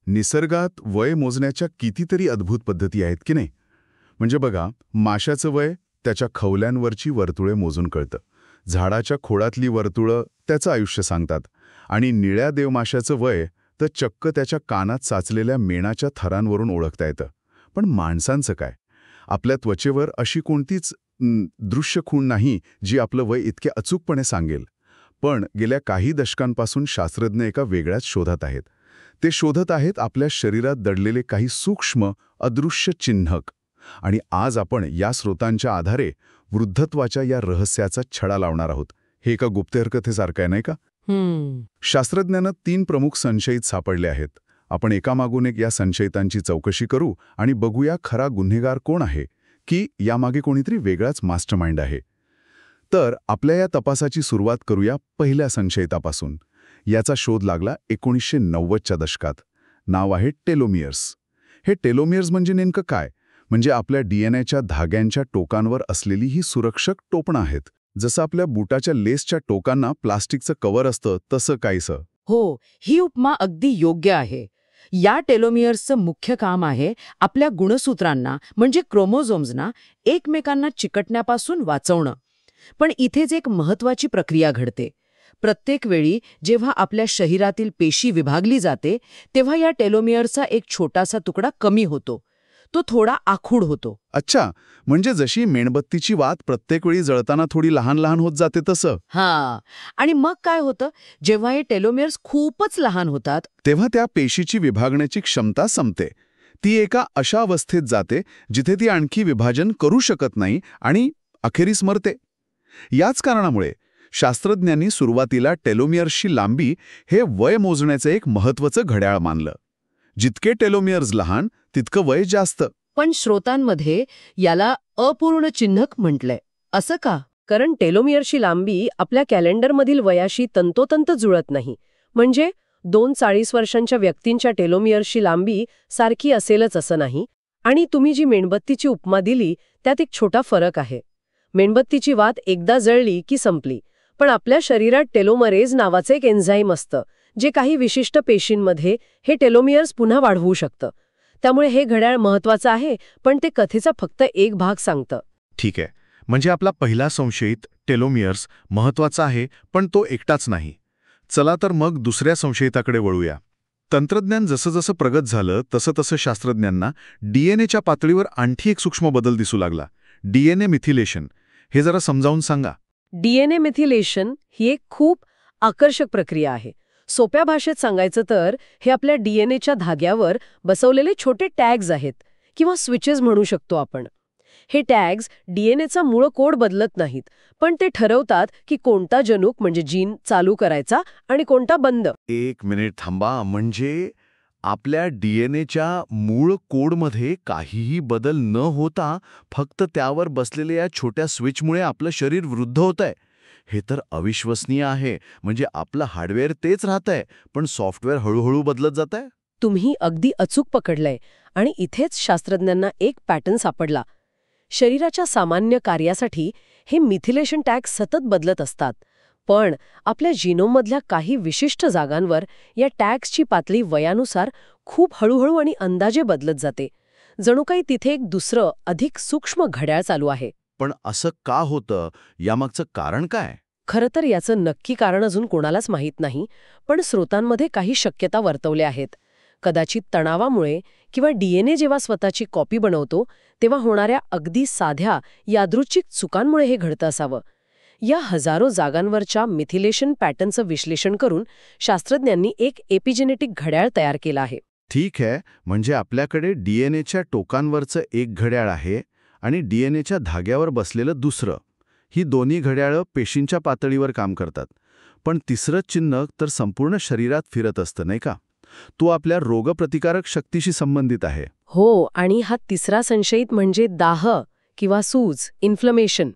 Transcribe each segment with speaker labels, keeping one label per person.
Speaker 1: निसर्गात वय मोजण्याच्या कितीतरी अद्भुत पद्धती आहेत की नाही. म्हणजे बघा, माशाचं वय त्याच्या खवल्यांवरची वर्तुळे मोजून कळतं. झाडाच्या खोडातली वर्तुळं त्याचं आयुष्य सांगतात. आणि निळ्या देवमाशाचं वय तर चक्क त्याच्या कानात साचलेल्या मेणाच्या थरांवरून ओळखता येतं. पण माणसांचं काय? आपल्या त्वचेवर अशी कोणतीच दृश्य खूण नाही जी आपलं वय इतके अचूकपणे सांगेल. पण गेल्या काही दशकांपासून शास्त्रज्ञ एका वेगळ्याच शोधात आहेत. ते शोधत आहेत आपल्या शरीरात दडलेले काही सूक्ष्म अदृश्य चिन्हक. आणि आज आपण या स्रोतांच्या आधारे वृद्धत्वाच्या या रहस्याचा छडा लावणार आहोत. हे एका गुप्तहेर कथेसारखं आहे नाही का? शास्त्रज्ञांना 3 प्रमुख संशयित सापडले आहेत. आपण एकामागून एक या संशयितांची चौकशी करू आणि बघूया खरा गुन्हेगार कोण आहे, की यामागे कोणीतरी वेगळाच मास्टरमाइंड आहे. तर आपल्या या तपासाची सुरुवात करूया पहिल्या संशयितापासून. याचा शोध लागला 1990च्या दशकात. नाव आहे टेलोमियर्स. हे टेलोमियर्स म्हणजे नेमकं काय? म्हणजे आपल्या डीएनएच्या धाग्यांच्या टोकांवर असलेली ही सुरक्षक टोपणं आहेत. जसं आपल्या बुटाच्या लेसच्या टोकांना प्लास्टिकचं कव्हर असतं तसं काहीसं.
Speaker 2: हो, ही उपमा अगदी योग्य आहे. या टेलोमियर्सचं मुख्य काम आहे आपल्या गुणसूत्रांना म्हणजे क्रोमोझोम्सना एकमेकांना चिकटण्यापासून वाचवणं. पण इथेच एक महत्वाची प्रक्रिया घडते. प्रत्येक वेळी जेव्हा आपल्या शरीरातील पेशी विभागली जाते तेव्हा या टेलोमियरचा एक छोटासा तुकडा कमी होतो. तो थोडा आखूड होतो.
Speaker 1: अच्छा, म्हणजे जशी मेणबत्तीची वात प्रत्येक वेळी जळताना थोडी लहान लहान होत जाते तसं.
Speaker 2: हां, आणि मग काय होतं, जेव्हा हे टेलोमियर्स खूपच लहान होतात
Speaker 1: तेव्हा त्या पेशीची विभागण्याची क्षमता संपते. ती एका अशा अवस्थेत जाते जिथे ती आणखी विभाजन करू शकत नाही आणि अखेरीस मरते. याच कारणामुळे शास्त्रज्ञांनी सुरुवातीला टेलोमियर्सची लांबी हे वय मोजण्याचं एक महत्त्वाचं घड्याळ मानलं. जितके टेलोमियर्स लहान तितकं वय जास्त.
Speaker 2: पण स्रोतांमध्ये याला अपूर्ण चिन्हक म्हटलंय. असं का? कारण टेलोमियरची लांबी आपल्या कॅलेंडरमधील वयाशी तंतोतंत जुळत नाही. म्हणजे 40 वर्षांच्या व्यक्तींच्या टेलोमियरची लांबी सारखी असेलच असं नाही. आणि तुम्ही जी मेणबत्तीची उपमा दिली त्यात एक छोटा फरक आहे. मेणबत्तीची वात एकदा जळली की संपली. पण आपल्या शरीरात टेलोमरेज नावाचं एक एन्झाईम असतं जे काही विशिष्ट पेशींमध्ये हे टेलोमियर्स पुन्हा वाढवू शकतं. त्यामुळे हे घड्याळ महत्वाचं आहे, पण ते कथेचा फक्त एक भाग सांगतं.
Speaker 3: ठीक आहे, म्हणजे आपला पहिला संशयित टेलोमियर्स महत्वाचा आहे, पण तो एकटाच नाही. चला तर मग दुसऱ्या संशयिताकडे वळूया. तंत्रज्ञान जसं जसं प्रगत झालं तसं तसं शास्त्रज्ञांना डीएनएच्या पातळीवर आणखी एक सूक्ष्म बदल दिसू लागला. DNA methylation. हे जरा समजावून सांगा.
Speaker 2: डीएनए मिथिलेशन ही एक खूप आकर्षक प्रक्रिया आहे. सोप्या भाषेत सांगायचं तर हे आपल्या डीएनएच्या धाग्यावर बसवलेले छोटे टॅग्स आहेत किंवा स्विचेस म्हणू शकतो आपण. हे टॅग्स डीएनएचा मूळ कोड बदलत नाहीत, पण ते ठरवतात की कोणता जनुक म्हणजे जीन चालू करायचा आणि कोणता बंद.
Speaker 3: एक मिनिट थांबा, म्हणजे आपल्या डीएनएच्या मूळ कोडमध्ये काहीही बदल न होता फक्त त्यावर बसलेल्या या छोट्या स्विचमुळे आपलं शरीर वृद्ध होतंय. हे तर अविश्वसनीय आहे. म्हणजे आपलं हार्डवेअर तेच राहतंय, पण सॉफ्टवेअर हळूहळू बदलत जातंय.
Speaker 2: तुम्ही अगदी अचूक पकडलंय. आणि इथेच शास्त्रज्ञांना एक पॅटर्न सापडला. शरीराच्या सामान्य कार्यासाठी हे मिथिलेशन टॅग सतत बदलत असतात, पण आपल्या जीनोममधल्या काही विशिष्ट जागांवर या टॅग्सची पातळी वयानुसार खूप हळूहळू आणि अंदाजे बदलत जाते. जणू काही तिथे एक दुसरं अधिक सूक्ष्म घड्याळ चालू आहे.
Speaker 3: पण असं का होतं? यामागचं कारण काय?
Speaker 2: खरं तर याचं नक्की कारण अजून कोणालाच माहीत नाही, पण स्रोतांमध्ये काही शक्यता वर्तवल्या आहेत. कदाचित तणावामुळे किंवा डीएनए जेव्हा स्वतःची कॉपी बनवतो तेव्हा होणाऱ्या अगदी साध्या यादृच्छिक चुकांमुळे हे घडतं असावं. या हजारो जागांवरच्या मिथिलेशन पॅटर्नचं विश्लेषण करून शास्त्रज्ञांनी एक एपिजेनेटिक घड्याळ तयार केलं आहे.
Speaker 3: ठीक आहे, म्हणजे आपल्याकडे डीएनएच्या टोकांवरचं एक घड्याळ आहे आणि डीएनएच्या धाग्यावर बसलेलं दुसरं. ही दोन्ही घड्याळं पेशींच्या पातळीवर काम करतात. पण तिसरं चिन्ह तर संपूर्ण शरीरात फिरत असतं नाही का? तो आपल्या रोगप्रतिकारक शक्तीशी संबंधित आहे.
Speaker 2: हो, आणि हा तिसरा संशयित म्हणजे दाह किंवा सूज, इन्फ्लमेशन.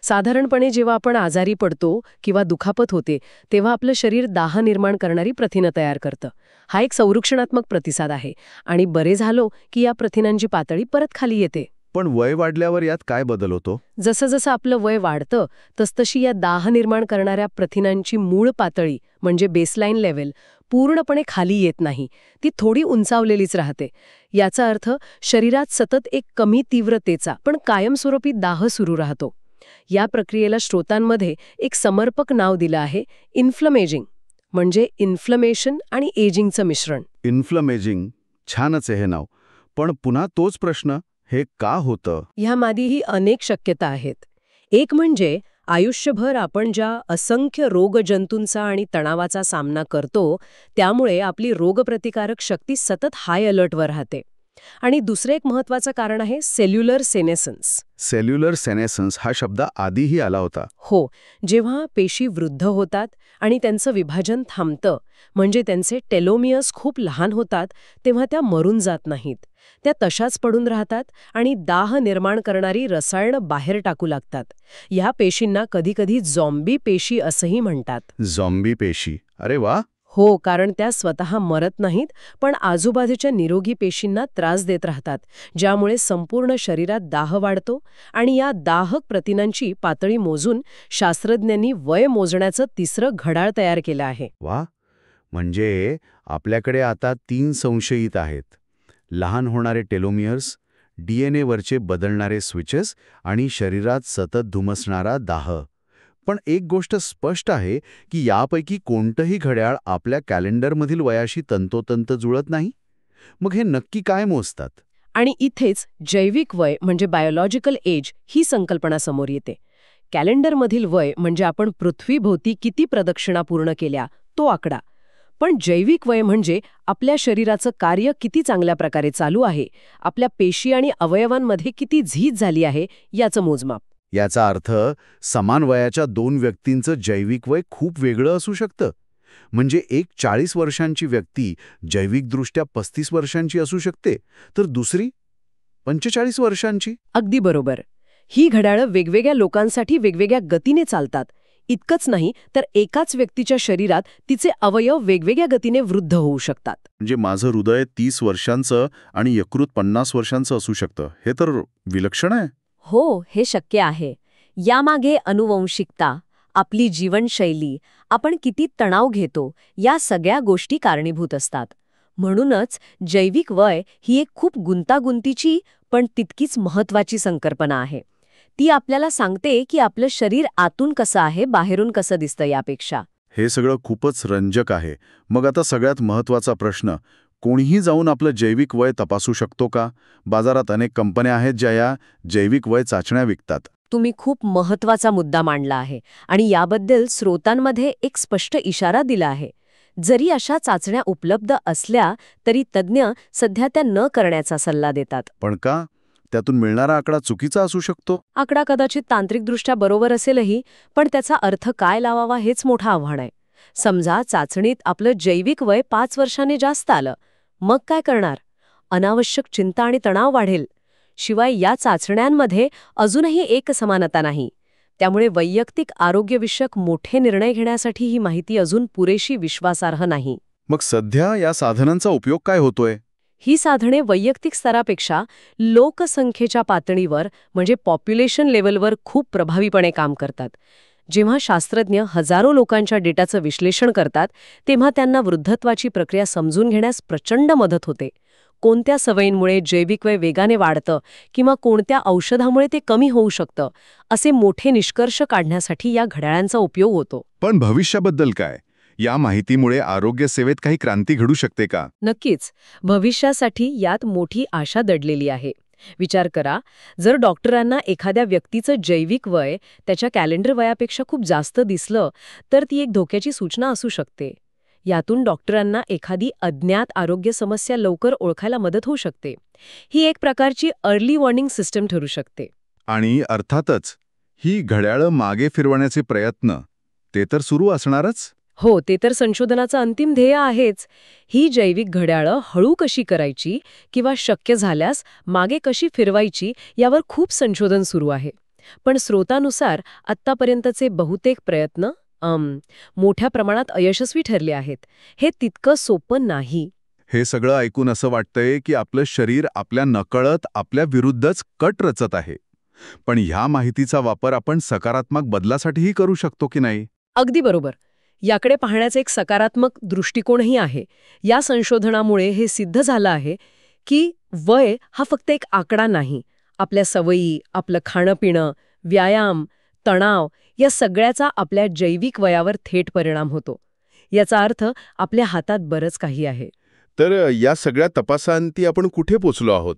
Speaker 2: साधारणपणे जेव्हा आपण आजारी पडतो किंवा दुखापत होते तेव्हा आपलं शरीर दाह निर्माण करणारी प्रथिनं तयार करतं. हा एक संरक्षणात्मक प्रतिसाद आहे आणि बरे झालो की या प्रथिनांची पातळी परत खाली येते.
Speaker 3: पण वय वाढल्यावर यात काय बदल होतो?
Speaker 2: जसं जसं आपलं वय वाढतं तसतशी या दाह निर्माण करणाऱ्या प्रथिनांची मूळ पातळी म्हणजे बेसलाईन लेव्हल पूर्णपणे खाली येत नाही, ती थोडी उंचावलेलीच राहते. याचा अर्थ शरीरात सतत एक कमी तीव्रतेचा पण कायमस्वरूपी दाह सुरू राहतो. या प्रक्रियेला श्रोतांमध्ये एक समर्पक नाव दिलं आहे, इन्फ्लमेजिंग, म्हणजे इन्फ्लमेशन आणि एजिंगचं मिश्रण.
Speaker 1: इन्फ्लमेजिंग, छानच आहे हे नाव. पण पुन्हा तोच प्रश्न, हे का होतं?
Speaker 2: ह्यामागेही अनेक शक्यता आहेत. एक म्हणजे आयुष्यभर आपण ज्या असंख्य रोगजंतूंचा आणि तणावाचा सामना करतो, त्यामुळे आपली रोगप्रतिकारक शक्ती सतत हाय अलर्टवर राहते. आणि दुसरं एक महत्त्वाचं कारण आहे सेल्युलर सेनेसन्स.
Speaker 1: सेल्युलर सेनेसन्स हा शब्द आधीही आला होता.
Speaker 2: हो, जेव्हा पेशी वृद्ध होतात आणि त्यांचं विभाजन थांबतं, म्हणजे त्यांचे टेलोमियर्स खूप लहान होतात, तेव्हा त्या मरून जात नाहीत. त्या तशाच पडून राहतात आणि दाह निर्माण करणारी रसायनं बाहेर टाकू लागतात. या पेशींना कधीकधी झॉम्बी पेशी असंही म्हणतात.
Speaker 1: झॉम्बी पेशी, अरे वा.
Speaker 2: हो, कारण त्या स्वतः मरत नाहीत, पण आजूबाजूच्या निरोगी पेशींना त्रास देत राहतात, ज्यामुळे संपूर्ण शरीरात दाह वाढतो. आणि या दाहक प्रथिनांची पातळी मोजून शास्त्रज्ञांनी वय मोजण्याचं तिसरं घड्याळ तयार केलं आहे.
Speaker 1: वा, म्हणजे आपल्याकडे आता 3 संशयित आहेत: लहान होणारे टेलोमियर्स, DNA वरचे बदलणारे स्विचेस आणि शरीरात सतत धुमसणारा दाह. पण एक गोष्ट स्पष्ट आहे की यापैकी कोणतंही घड्याळ आपल्या कॅलेंडरमधील वयाशी तंतोतंत जुळत नाही. मग हे नक्की काय मोजतात?
Speaker 2: आणि इथेच जैविक वय म्हणजे बायोलॉजिकल एज ही संकल्पना समोर येते. कॅलेंडरमधील वय म्हणजे आपण पृथ्वीभोवती किती प्रदक्षिणा पूर्ण केल्या, तो आकडा. पण जैविक वय म्हणजे आपल्या शरीराचं कार्य किती चांगल्या प्रकारे चालू आहे, आपल्या पेशी आणि अवयवांमध्ये किती झीज झाली आहे, याचं मोजमाप.
Speaker 1: याचा अर्थ समान वयाच्या 2 व्यक्तींचं जैविक वय खूप वेगळं असू शकतं. म्हणजे एक 40 वर्षांची व्यक्ती जैविकदृष्ट्या 35 वर्षांची असू शकते, तर दुसरी 45 वर्षांची.
Speaker 2: अगदी बरोबर. ही घड्याळं वेगवेगळ्या लोकांसाठी वेगवेगळ्या गतीने चालतात. इतकंच नाही तर एकाच व्यक्तीच्या शरीरात तिचे अवयव वेगवेगळ्या गतीने वृद्ध होऊ शकतात.
Speaker 3: म्हणजे माझं हृदय 30 वर्षांचं आणि यकृत 50 वर्षांचं असू शकतं. हे तर विलक्षण आहे.
Speaker 4: हो, हे शक्य आहे. यामागे अनुवंशिकता, आपली जीवनशैली, आपण किती तणाव घेतो, या सगळ्या गोष्टी कारणीभूत असतात. म्हणूनच जैविक वय ही एक खूप गुंतागुंतीची पण तितकीच महत्त्वाची संकल्पना आहे. ती आपल्याला सांगते की आपलं शरीर आतून कसं आहे, बाहेरून कसं दिसतं यापेक्षा.
Speaker 3: हे सगळं खूपच रंजक आहे. मग आता सगळ्यात महत्त्वाचा प्रश्न, कोणीही जाऊन आपलं जैविक वय तपासू शकतो का? बाजारात अनेक कंपन्या आहेत ज्या या जैविक वय चाचण्या विकतात.
Speaker 4: तुम्ही खूप महत्त्वाचा मुद्दा मांडला आहे आणि याबद्दल स्रोतांमध्ये एक स्पष्ट इशारा दिला आहे. जरी अशा चाचण्या उपलब्ध असल्या तरी तज्ज्ञ सध्या त्या न करण्याचा सल्ला देतात.
Speaker 3: पण का? त्यातून मिळणारा आकडा चुकीचा असू शकतो.
Speaker 2: आकडा कदाचित तांत्रिकदृष्ट्या बरोबर असेलही, पण त्याचा अर्थ काय लावावा हेच मोठं आव्हान आहे. समजा चाचणीत आपलं जैविक वय 5 वर्षांनी जास्त आलं, मग काय करणार? अनावश्यक चिंता आणि तणाव वाढेल. शिवाय या चाचण्यांमध्ये अजूनही एकसमानता नाही. त्यामुळे वैयक्तिक आरोग्यविषयक मोठे निर्णय घेण्यासाठी ही माहिती अजून पुरेशी विश्वासार्ह नाही.
Speaker 3: मग सध्या या साधनांचा उपयोग काय होतोय?
Speaker 2: ही साधने वैयक्तिक स्तरापेक्षा लोकसंख्येच्या पातळीवर म्हणजे पॉप्युलेशन लेव्हलवर खूप प्रभावीपणे काम करतात. जेव्हा शास्त्रज्ञ हजारो लोकांच्या डेटाचं विश्लेषण करतात, तेव्हा त्यांना वृद्धत्वाची प्रक्रिया समजून घेण्यास प्रचंड मदत होते. कोणत्या सवयींमुळे जैविक वय वेगाने वाढतं किंवा कोणत्या औषधामुळे ते कमी होऊ शकतं, असे मोठे निष्कर्ष काढण्यासाठी या घड्याळांचा उपयोग होतो.
Speaker 3: पण भविष्याबद्दल काय? या माहितीमुळे आरोग्य सेवेत काही क्रांती घडू शकते का?
Speaker 2: नक्कीच. भविष्यासाठी यात मोठी आशा दडलेली आहे. विचार करा, जर डॉक्टरांना एखाद्या व्यक्तीचं जैविक वय त्याच्या कॅलेंडर वयापेक्षा खूप जास्त दिसलं, तर ती एक धोक्याची सूचना असू शकते. यातून डॉक्टरांना एखादी अज्ञात आरोग्य समस्या लवकर ओळखायला मदत होऊ शकते. ही एक प्रकारची अर्ली वॉर्निंग सिस्टम ठरू शकते.
Speaker 3: आणि अर्थातच ही घड्याळं मागे फिरवण्याचे प्रयत्न, ते तर सुरू असणारच.
Speaker 2: हो, ते तर संशोधनाचं अंतिम ध्येय आहेच. ही जैविक घड्याळं हळू कशी करायची किंवा शक्य झाल्यास मागे कशी फिरवायची यावर खूप संशोधन सुरू आहे. पण स्रोतानुसार आत्तापर्यंतचे बहुतेक प्रयत्न मोठ्या प्रमाणात अयशस्वी ठरले आहेत. हे तितकं सोपं नाही.
Speaker 3: हे सगळं ऐकून असं वाटतंय की आपलं शरीर आपल्या नकळत आपल्या विरुद्धच कट रचत आहे. पण ह्या माहितीचा वापर आपण सकारात्मक बदलासाठीही करू शकतो की नाही?
Speaker 2: अगदी बरोबर. याकडे पाहण्याचा एक सकारात्मक दृष्टिकोनही आहे. या संशोधनामुळे हे सिद्ध झालं आहे की वय हा फक्त एक आकडा नाही. आपल्या सवयी, आपलं खाणं-पिणं, व्यायाम, तणाव या सगळ्याचा आपल्या जैविक वयावर थेट परिणाम होतो. याचा अर्थ आपल्या हातात बरंच काही आहे.
Speaker 1: तर या सगळ्या तपासांती आपण कुठे पोचलो आहोत?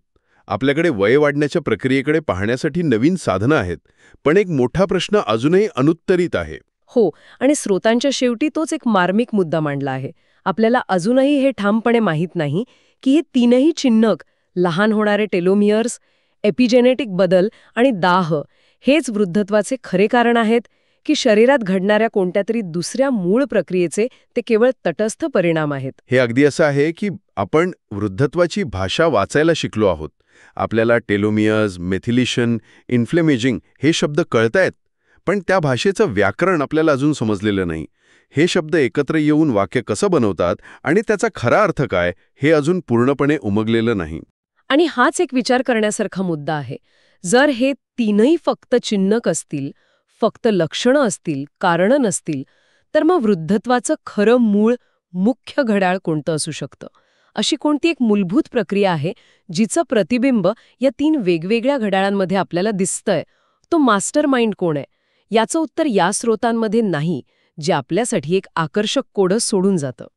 Speaker 1: आपल्याकडे वय वाढण्याच्या प्रक्रियेकडे पाहण्यासाठी नवीन साधनं आहेत, पण एक मोठा प्रश्न अजूनही अनुत्तरित आहे.
Speaker 2: हो, आणि स्रोतांच्या शेवटी तोच एक मार्मिक मुद्दा मांडला आहे. आपल्याला अजूनही हे ठामपणे माहीत नाही की हे तीनही चिन्हक, लहान होणारे टेलोमियर्स, एपिजेनेटिक बदल आणि दाह, हेच वृद्धत्वाचे खरे कारण आहेत की शरीरात घडणाऱ्या कोणत्यातरी दुसऱ्या मूळ प्रक्रियेचे ते केवळ तटस्थ परिणाम आहेत.
Speaker 1: हे अगदी असं आहे की आपण वृद्धत्वाची भाषा वाचायला शिकलो आहोत. आपल्याला टेलोमियर्स, मेथिलेशन, इन्फ्लेमेजिंग हे शब्द कळतायत, पण त्या भाषेचं व्याकरण आपल्याला अजून समजलेलं नाही. हे शब्द एकत्र येऊन वाक्य कसं बनवतात आणि त्याचा खरा अर्थ काय हे अजून पूर्णपणे उमगलेलं नाही.
Speaker 2: आणि हाच एक विचार करण्यासारखा मुद्दा आहे. जर हे तीनही फक्त चिन्हक असतील, फक्त लक्षणं असतील, कारणं नसतील, तर मग वृद्धत्वाचं खरं मूळ, मुख्य घड्याळ कोणतं असू शकतं? अशी कोणती एक मूलभूत प्रक्रिया आहे जिचं प्रतिबिंब या तीन वेगवेगळ्या घड्याळांमध्ये आपल्याला दिसतंय? तो मास्टर माइंड कोण आहे? याचं उत्तर या स्रोतांमध्ये नाही, जे आपल्यासाठी एक आकर्षक कोडं सोडून जातं.